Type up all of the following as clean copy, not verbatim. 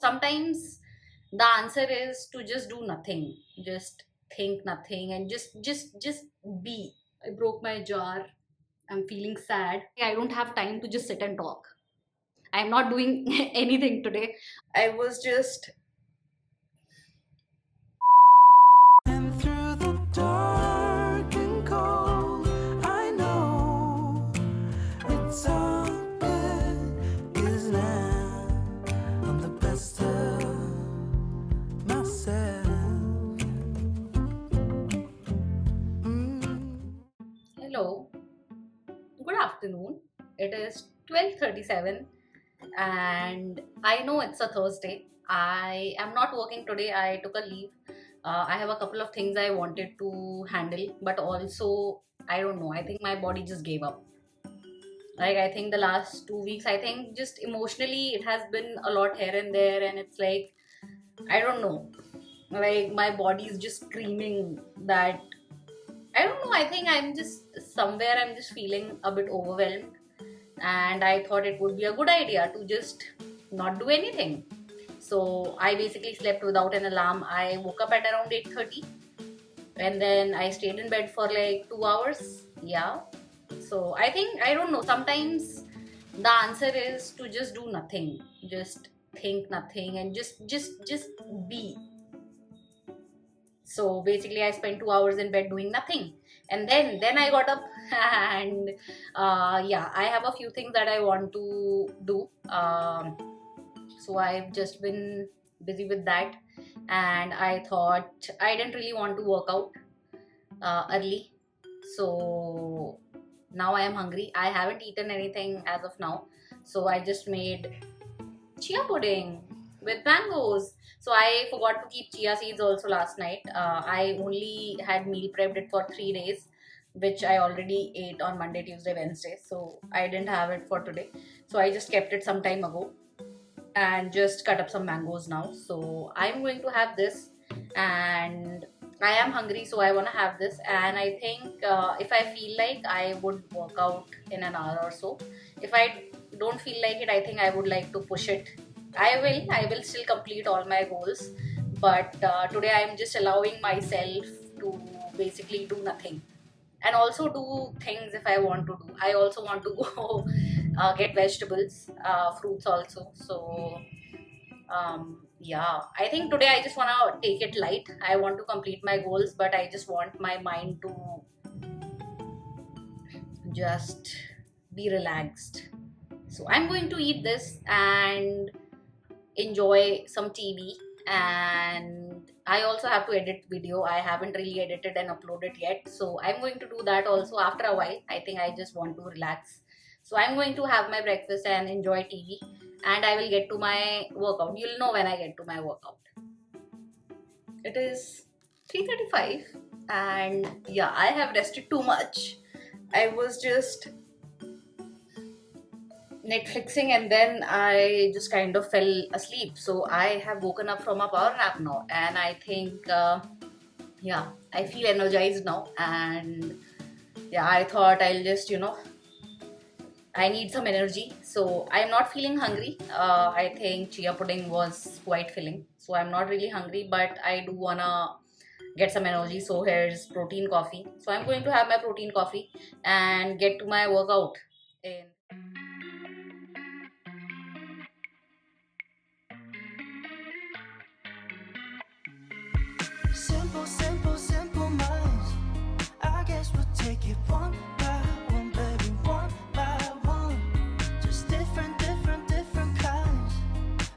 Sometimes the answer is to just do nothing, just think nothing, and just be. I broke my jar. I'm feeling sad. I don't have time to just sit and talk. I'm not doing anything today. I was just And through the dark and cold, I know it's all good, 'cause now I'm the best of myself. hello, good afternoon. It is 12:37 and I know it's a Thursday. I am not working today. I took a leave. I have a couple of things I wanted to handle, but also I don't know. I think my body just gave up. Like I think the last 2 weeks, I think just emotionally it has been a lot here and there, and it's like I don't know. Like my body is just screaming that I don't know. I think I'm just somewhere. I'm just feeling a bit overwhelmed, and I thought it would be a good idea to just not do anything. So I basically slept without an alarm. I woke up at around 8:30, and then I stayed in bed for like 2 hours. Yeah. So I think I don't know. Sometimes the answer is to just do nothing, just think nothing, and just be. So basically I spent 2 hours in bed doing nothing, and then I got up and yeah, I have a few things that I want to do. So I've just been busy with that, and I thought I didn't really want to work out early. So now I am hungry. I haven't eaten anything as of now, so I just made chia pudding with mangoes. So I forgot to keep chia seeds also last night. I only had meal prepped it for 3 days, which I already ate on Monday, Tuesday, Wednesday. So I didn't have it for today. So I just kept it some time ago and just cut up some mangoes now. So I'm going to have this, and I am hungry, so I want to have this. And I think if I feel like, I would work out in an hour or so. If I don't feel like it, I think I would like to push it. I will still complete all my goals, but today I'm just allowing myself to basically do nothing, and also do things if I want to do. I also want to go get vegetables, fruits also. So yeah, I think today I just want to take it light. I want to complete my goals, but I just want my mind to just be relaxed. So I'm going to eat this and enjoy some TV. And I also have to edit video. I haven't really edited and uploaded yet, so I'm going to do that also after a while. I think I just want to relax, so I'm going to have my breakfast and enjoy TV, and I will get to my workout. You'll know when I get to my workout. It is 3:35, and yeah, I have rested too much. I was just Netflixing, and then I just kind of fell asleep. So I have woken up from a power nap now, and I think, yeah, I feel energized now. And yeah, I thought I'll just, I need some energy. So I'm not feeling hungry. I think chia pudding was quite filling. So I'm not really hungry, but I do wanna get some energy. So here's protein coffee. So I'm going to have my protein coffee and get to my workout. In Simple, simple, simple minds. I guess we'll take it one by one, baby, one by one. Just different, different, different kinds.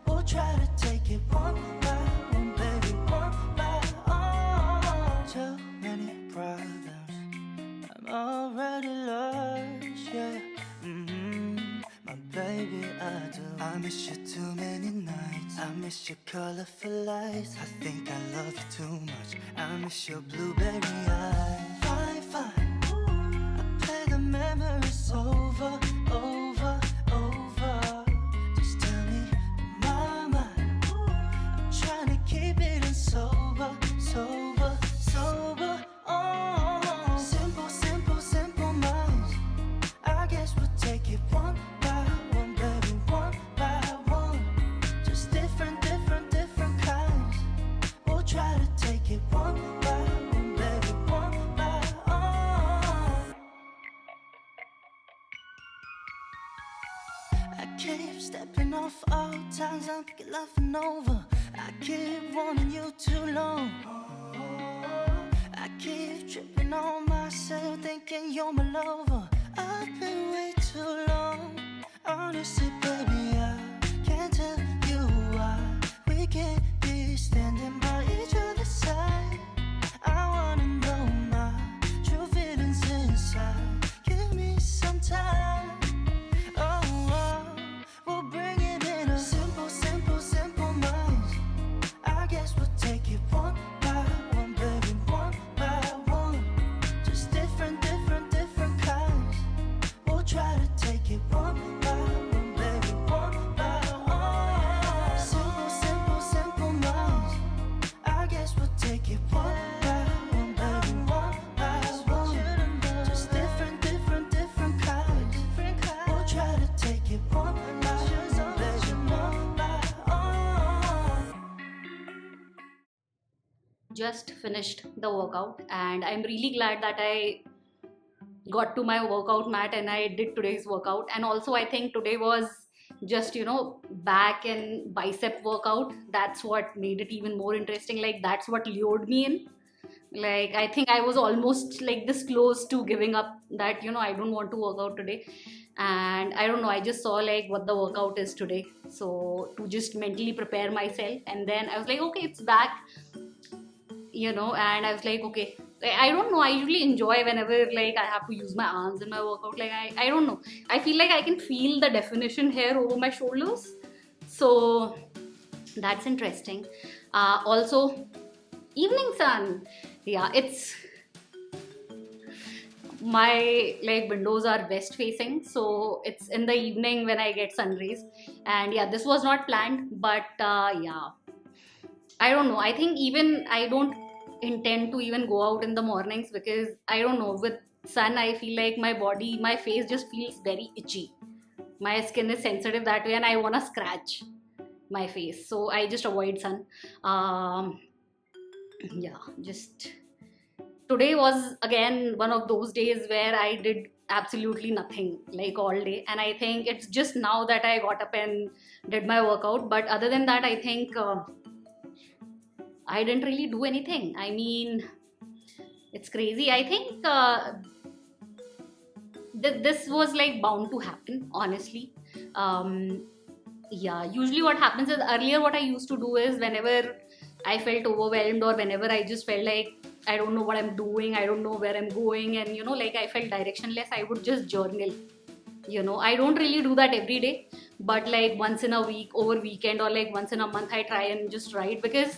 We'll try to take it one by one, baby, one by one. Too many problems. I'm already lost, yeah. My baby, I do. I miss you too many nights. I miss your colorful lights. I think I love you too much. I miss your blueberry eyes. Fine, fine. I play the memories over, over, over. Just tell me, mama, I'm trying to keep it in sober, sober, sober. Oh, simple, simple, simple minds. I guess we'll take it one by one, baby, one by one. Just different, different. keep stepping off all times I'm loving over. I keep wanting you too long. I keep tripping on myself, thinking you're my lover. I've been way too long. Honestly, baby, I can't tell you why we can't be standing by each other's side. I wanna know my true feelings inside. Give me some time. Oh, we'll bring it in a simple, simple, simple minds. I guess we'll take it one by one, baby, one by one. Just different, different, different kinds. We'll try to take it one by one, baby, one by one. Simple, simple, simple minds. I guess we'll take it one by one, baby, one by one. Just different, different, different kinds. We'll try to take it one by one, baby, one by one. Just finished the workout, and I'm really glad that I got to my workout mat and I did today's workout. And also, I think today was just, back and bicep workout. That's what made it even more interesting. Like, that's what lured me in. Like, I think I was almost like this close to giving up that, I don't want to work out today. And I don't know, I just saw like what the workout is today. So, to just mentally prepare myself. And then I was like, okay, it's back, and I was like, okay. I don't know, I usually enjoy whenever like I have to use my arms in my workout. Like, I don't know, I feel like I can feel the definition here over my shoulders. So that's interesting. Also, evening sun. Yeah, it's my like windows are west facing, so it's in the evening when I get sun rays. And yeah, this was not planned, but yeah, I don't know, I think even I don't intend to even go out in the mornings, because I don't know, with sun I feel like my face just feels very itchy. My skin is sensitive that way and I want to scratch my face, so I just avoid sun. Yeah, just today was again one of those days where I did absolutely nothing like all day, and I think it's just now that I got up and did my workout. But other than that, I think I didn't really do anything. I mean, it's crazy. I think this was like bound to happen, honestly. Yeah, usually what happens is, earlier what I used to do is, whenever I felt overwhelmed or whenever I just felt like I don't know what I'm doing, I don't know where I'm going, and like I felt directionless, I would just journal. I don't really do that every day, but like once in a week, over weekend, or like once in a month, I try and just write, because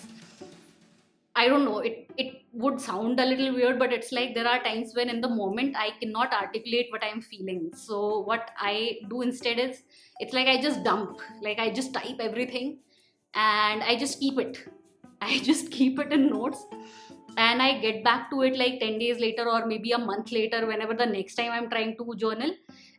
I don't know, it would sound a little weird, but it's like there are times when in the moment I cannot articulate what I'm feeling. So what I do instead is, it's like I just dump, like I just type everything and I just keep it. I just keep it in notes, and I get back to it like 10 days later or maybe a month later, whenever the next time I'm trying to journal.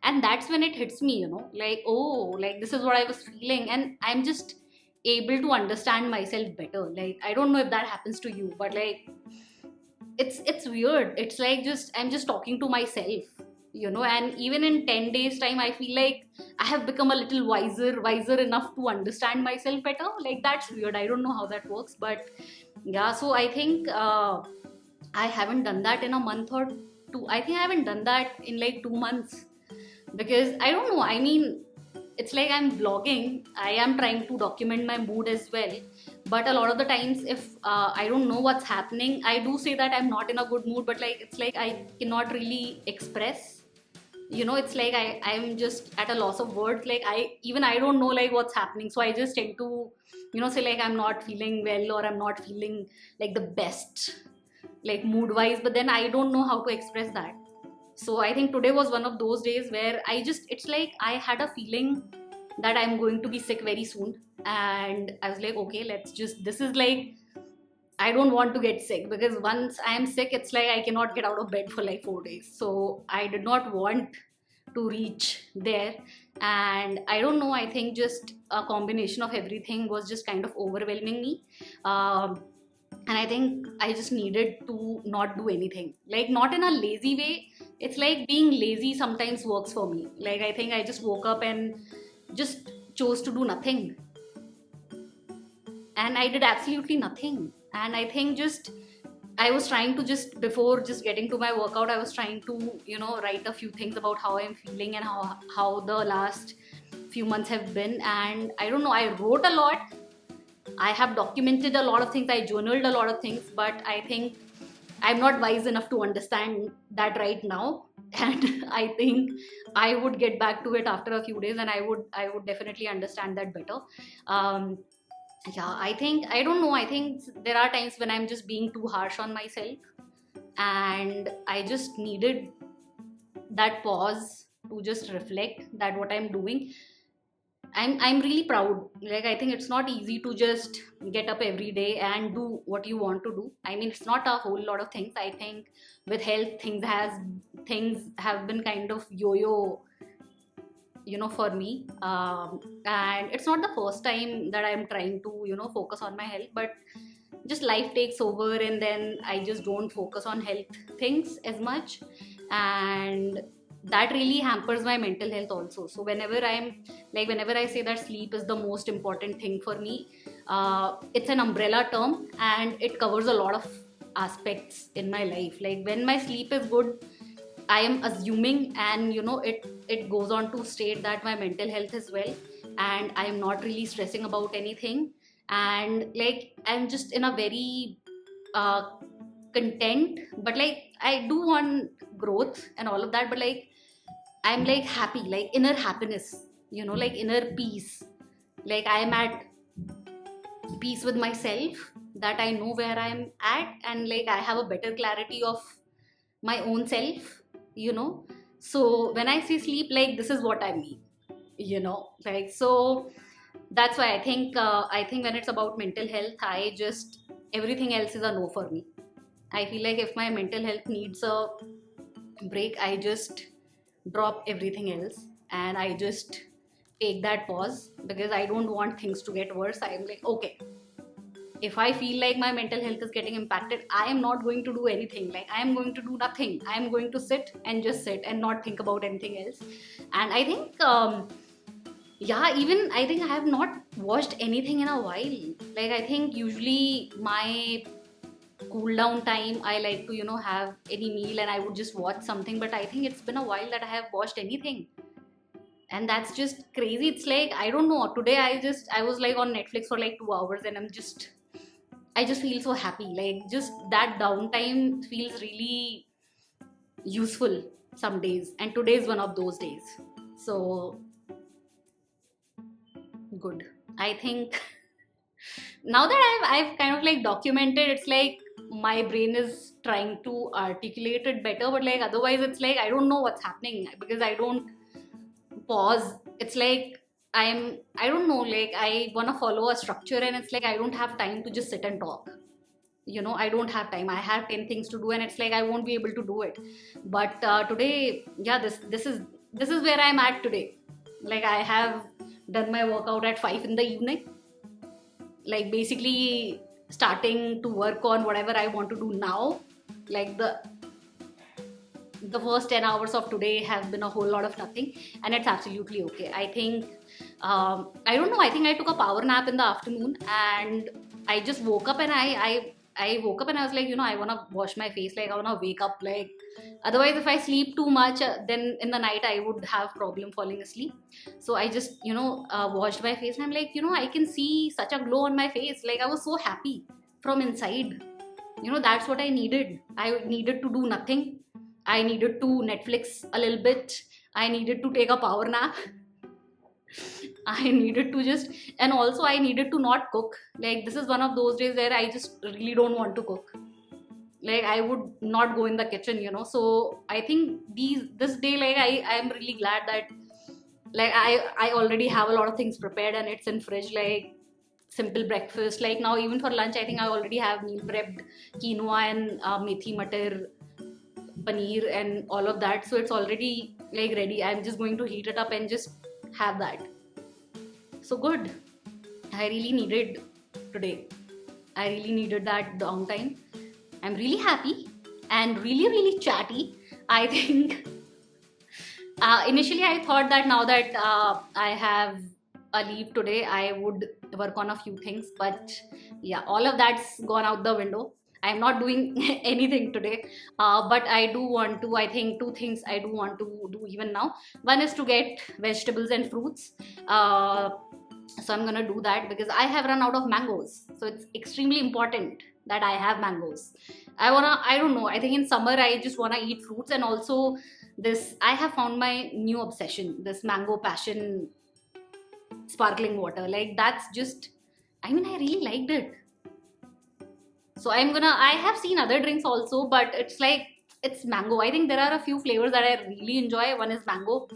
And that's when it hits me, like, oh, like this is what I was feeling, and I'm just able to understand myself better. Like, I don't know if that happens to you, but like it's weird. It's like I'm just talking to myself, and even in 10 days time, I feel like I have become a little wiser enough to understand myself better. Like, that's weird. I don't know how that works, but yeah. So I think I haven't done that in a month or two. I think I haven't done that in like 2 months, because I don't know, I mean, it's like I'm vlogging, I am trying to document my mood as well, but a lot of the times, if I don't know what's happening, I do say that I'm not in a good mood, but like it's like I cannot really express. It's like I'm just at a loss of words. Like, I don't know like what's happening, so I just tend to say like I'm not feeling well, or I'm not feeling like the best, like mood wise, but then I don't know how to express that. So I think today was one of those days where it's like I had a feeling that I'm going to be sick very soon, and I was like, okay, this is like, I don't want to get sick, because once I am sick, it's like I cannot get out of bed for like 4 days. So I did not want to reach there, and I don't know, I think just a combination of everything was just kind of overwhelming me. And I think I just needed to not do anything, like not in a lazy way. It's like being lazy sometimes works for me. Like, I think I just woke up and just chose to do nothing, and I did absolutely nothing. And I think just I was trying to just before just getting to my workout, I was trying to write a few things about how I'm feeling and how the last few months have been. And I don't know, I wrote a lot, I have documented a lot of things, I journaled a lot of things, but I think I'm not wise enough to understand that right now. And I think I would get back to it after a few days, and I would definitely understand that better. um, yeah, I don't know, I think there are times when I'm just being too harsh on myself, and I just needed that pause to just reflect that what I'm doing. I'm really proud. Like, I think it's not easy to just get up every day and do what you want to do. I mean, it's not a whole lot of things. I think with health, things have been kind of yo-yo, for me. And it's not the first time that I'm trying to focus on my health, but just life takes over, and then I just don't focus on health things as much, and that really hampers my mental health also. So whenever I say that sleep is the most important thing for me, it's an umbrella term, and it covers a lot of aspects in my life. Like, when my sleep is good, I am assuming, and it goes on to state that my mental health is well, and I am not really stressing about anything, and like I'm just in a very uh, content, but like I do want growth and all of that, but like I'm like happy, like inner happiness, like inner peace. Like, I am at peace with myself, that I know where I'm at, and like I have a better clarity of my own self, so when I say sleep, like, this is what I mean, like. So that's why I think when it's about mental health, I just, everything else is a no for me. I feel like if my mental health needs a break, I just drop everything else, and I just take that pause, because I don't want things to get worse. I'm like, okay, if I feel like my mental health is getting impacted, I am not going to do anything. Like, I am going to do nothing. I am going to sit and just sit and not think about anything else. And I think yeah, even I think I have not watched anything in a while. Like, I think usually my cool down time, I like to have any meal and I would just watch something, but I think it's been a while that I have watched anything, and that's just crazy. It's like, I don't know, today I was like on Netflix for like 2 hours, and I just feel so happy. Like, just that downtime feels really useful some days, and today is one of those days. So good. I think now that I've kind of like documented, it's like my brain is trying to articulate it better, but like otherwise it's like I don't know what's happening, because I don't pause. It's like I don't know, like I want to follow a structure, and it's like I don't have time to just sit and talk. I don't have time. I have 10 things to do, and it's like I won't be able to do it. But today, yeah, this is where I'm at today. Like, I have done my workout at 5 in the evening, like basically starting to work on whatever I want to do now. Like, the first 10 hours of today have been a whole lot of nothing, and it's absolutely okay. I think I don't know, I think I took a power nap in the afternoon, and I just woke up, and I woke up and I was like, I want to wash my face. Like, I want to wake up. Like, otherwise if I sleep too much, then in the night I would have problem falling asleep. So I just washed my face, and I'm like, I can see such a glow on my face. Like, I was so happy from inside. That's what I needed. I needed to do nothing. I needed to Netflix a little bit. I needed to take a power nap. I needed to just, and also I needed to not cook. Like, this is one of those days where I just really don't want to cook. Like, I would not go in the kitchen, So I think this day, like, I am really glad that, like, I already have a lot of things prepared, and it's in fridge, like simple breakfast. Like, now even for lunch, I think I already have meal prepped quinoa and methi matar, paneer and all of that. So it's already like ready. I'm just going to heat it up and just have that. So good. I really needed today. I really needed that downtime. I'm really happy and really, really chatty. I think Initially, I thought that now that I have a leave today, I would work on a few things, but yeah, all of that's gone out the window. I'm not doing anything today, but I do want to. I think two things I do want to do even now. One is to get vegetables and fruits. Uh, so I'm gonna do that because I have run out of mangoes. So it's extremely important that I have mangoes. I don't know, I think in summer I just wanna eat fruits, and also this, I have found my new obsession, this mango passion sparkling water. Like that's just, I mean, I really liked it. So I have seen other drinks also, but it's like, it's mango. I think there are a few flavors that I really enjoy. One is mango,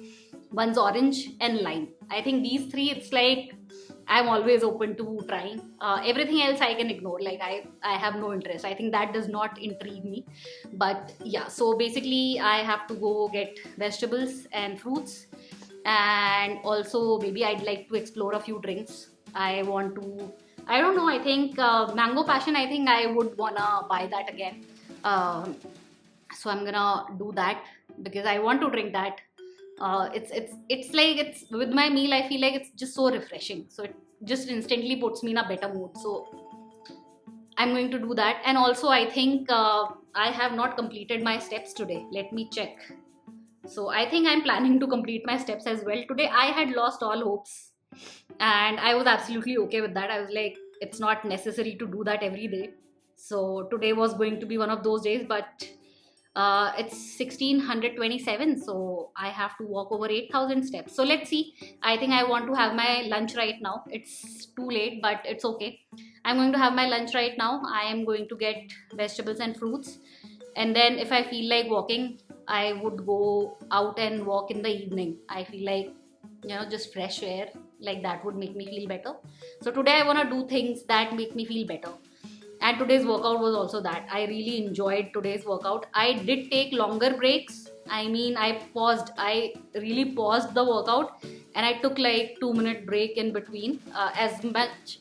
one's orange, and lime. I think these three, it's like I'm always open to trying. Everything else I can ignore. Like I have no interest. I think that does not intrigue me. But yeah, so basically I have to go get vegetables and fruits, and also maybe I'd like to explore a few drinks. I want to. I don't know. I think mango passion. I think I would wanna buy that again. Um, so I'm gonna do that because I want to drink that. It's like, it's with my meal, I feel like it's just so refreshing, so it just instantly puts me in a better mood. So I'm going to do that. And also I think I have not completed my steps today. Let me check. So I think I'm planning to complete my steps as well today. I had lost all hopes, and I was absolutely okay with that. I was like, it's not necessary to do that every day. So today was going to be one of those days, but it's 1627, so I have to walk over 8,000 steps. So let's see. I think I want to have my lunch right now. It's too late, but it's okay. I'm going to have my lunch right now. I am going to get vegetables and fruits, and then if I feel like walking, I would go out and walk in the evening. I feel like, just fresh air, like that would make me feel better. So today I want to do things that make me feel better. And today's workout was also that. I really enjoyed today's workout. I did take longer breaks. I mean, I really paused the workout, and I took like 2 minute break in between, as much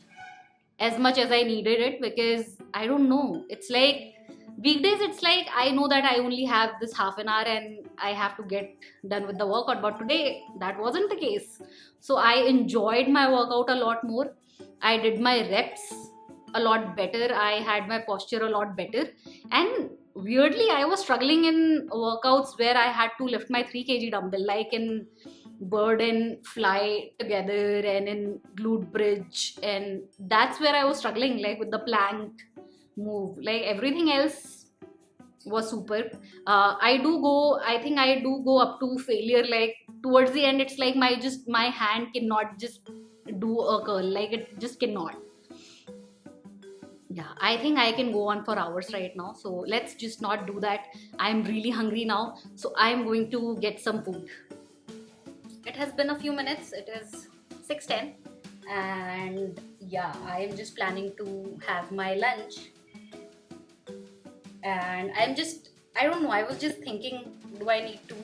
as I needed it, because I don't know. It's like weekdays, it's like I know that I only have this half an hour and I have to get done with the workout. But today that wasn't the case. So I enjoyed my workout a lot more. I did my reps a lot better. I had my posture a lot better. And weirdly, I was struggling in workouts where I had to lift my 3 kg dumbbell, like in bird and fly together and in glute bridge. And that's where I was struggling, like with the plank move. Like everything else was super. I think I do go up to failure. Like towards the end, it's like my hand cannot just do a curl. Like it just cannot. Yeah, I think I can go on for hours right now. So let's just not do that. I'm really hungry now. So I'm going to get some food. It has been a few minutes. It is 6:10. And yeah, I am just planning to have my lunch. And I don't know, I was just thinking, do I need to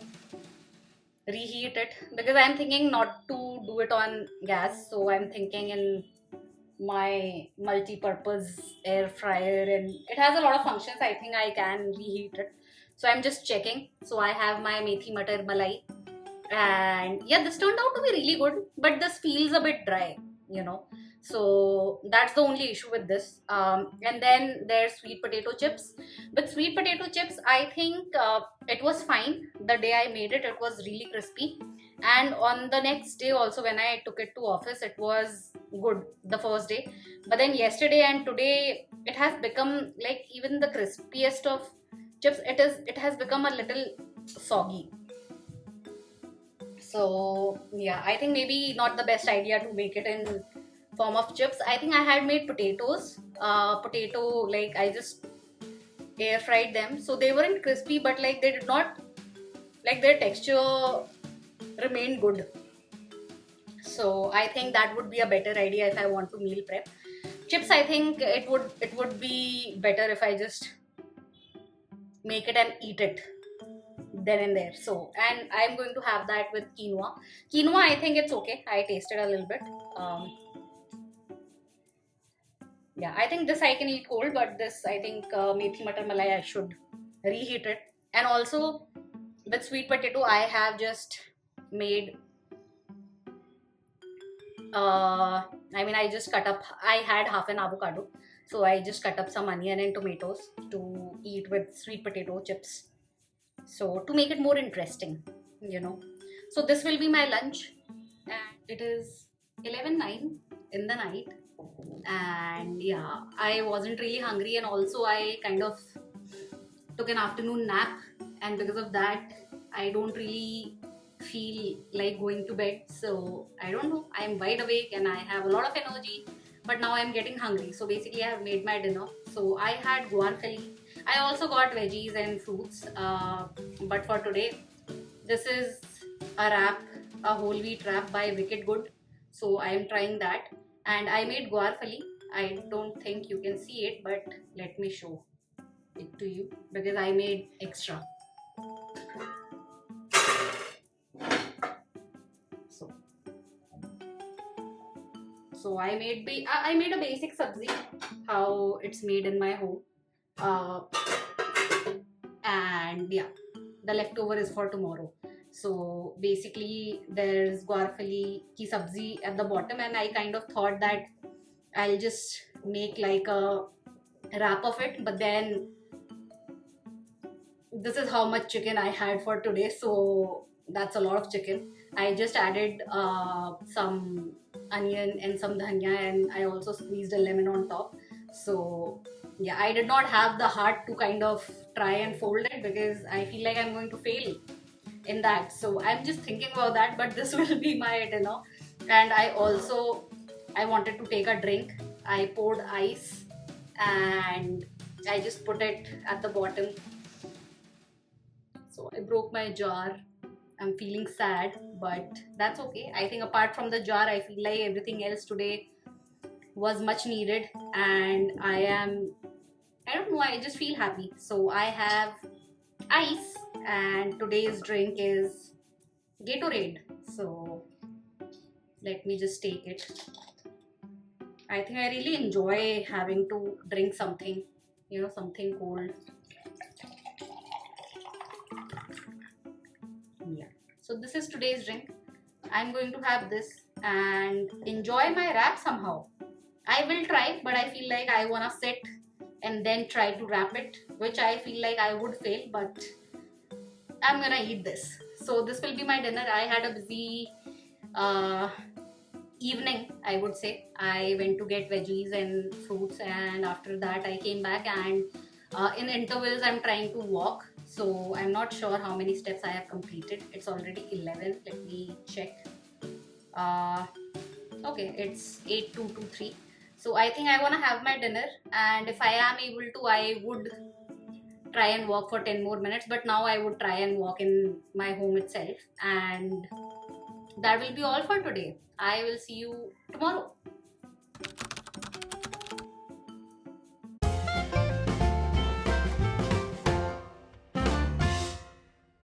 reheat it? Because I'm thinking not to do it on gas. So I'm thinking in my multi-purpose air fryer, and it has a lot of functions. I think I can reheat it. So I'm just checking. So I have my methi matar malai, and yeah, this turned out to be really good, but this feels a bit dry, so that's the only issue with this. And then there's sweet potato chips. But sweet potato chips, I think it was fine. The day I made it, it was really crispy, and on the next day also, when I took it to office, it was good the first day. But then yesterday and today, it has become like, even the crispiest of chips, it has become a little soggy. So yeah, I think maybe not the best idea to make it in form of chips. I think I had made potatoes. Like I just air fried them, so they weren't crispy, but like they did not, like their texture remained good. So I think that would be a better idea if I want to meal prep. Chips, I think it would be better if I just make it and eat it then and there. So, and I'm going to have that with quinoa. Quinoa, I think it's okay. I tasted a little bit. Yeah, I think this I can eat cold, but this, I think methi matar malai, I should reheat it. And also with sweet potato, I have just made I just cut up, I had half an avocado, so I just cut up some onion and tomatoes to eat with sweet potato chips. So to make it more interesting, you know. So this will be my lunch, and it is 11:09 in the night, and yeah, I wasn't really hungry, and also I kind of took an afternoon nap, and because of that, I don't really feel like going to bed. So I don't know, I'm wide awake and I have a lot of energy, but now I'm getting hungry. So basically, I have made my dinner. So I had guarfali. I also got veggies and fruits, but for today, this is a wrap, a whole wheat wrap by Wicked Good. So I am trying that, and I made guarfali. I don't think you can see it, but let me show it to you because I made extra. So, so I made a basic sabzi, how it's made in my home, uh, and yeah, the leftover is for tomorrow. So basically, there's guarfali ki sabzi at the bottom, and I kind of thought that I'll just make like a wrap of it, but then this is how much chicken I had for today, so that's a lot of chicken. I just added some onion and some dhania, and I also squeezed a lemon on top. So yeah, I did not have the heart to kind of try and fold it because I feel like I'm going to fail in that. So I'm just thinking about that, but this will be my dinner. And I wanted to take a drink. I poured ice and I just put it at the bottom. So I broke my jar. I'm feeling sad, but that's okay. I think apart from the jar, I feel like everything else today was much needed, and I don't know, I just feel happy. So I have ice, and today's drink is Gatorade. So let me just take it. I think I really enjoy having to drink something, something cold. Yeah. So this is today's drink. I'm going to have this and enjoy my wrap somehow. I will try, but I feel like I wanna sit and then try to wrap it, which I feel like I would fail, but I'm gonna eat this. So this will be my dinner. I had a busy evening, I would say. I went to get veggies and fruits, and after that I came back, and in intervals I'm trying to walk. So I'm not sure how many steps I have completed. It's already 11. Let me check. Okay, it's 8:23. So I think I want to have my dinner, and if I am able to, I would try and walk for 10 more minutes. But now I would try and walk in my home itself, and that will be all for today. I will see you tomorrow.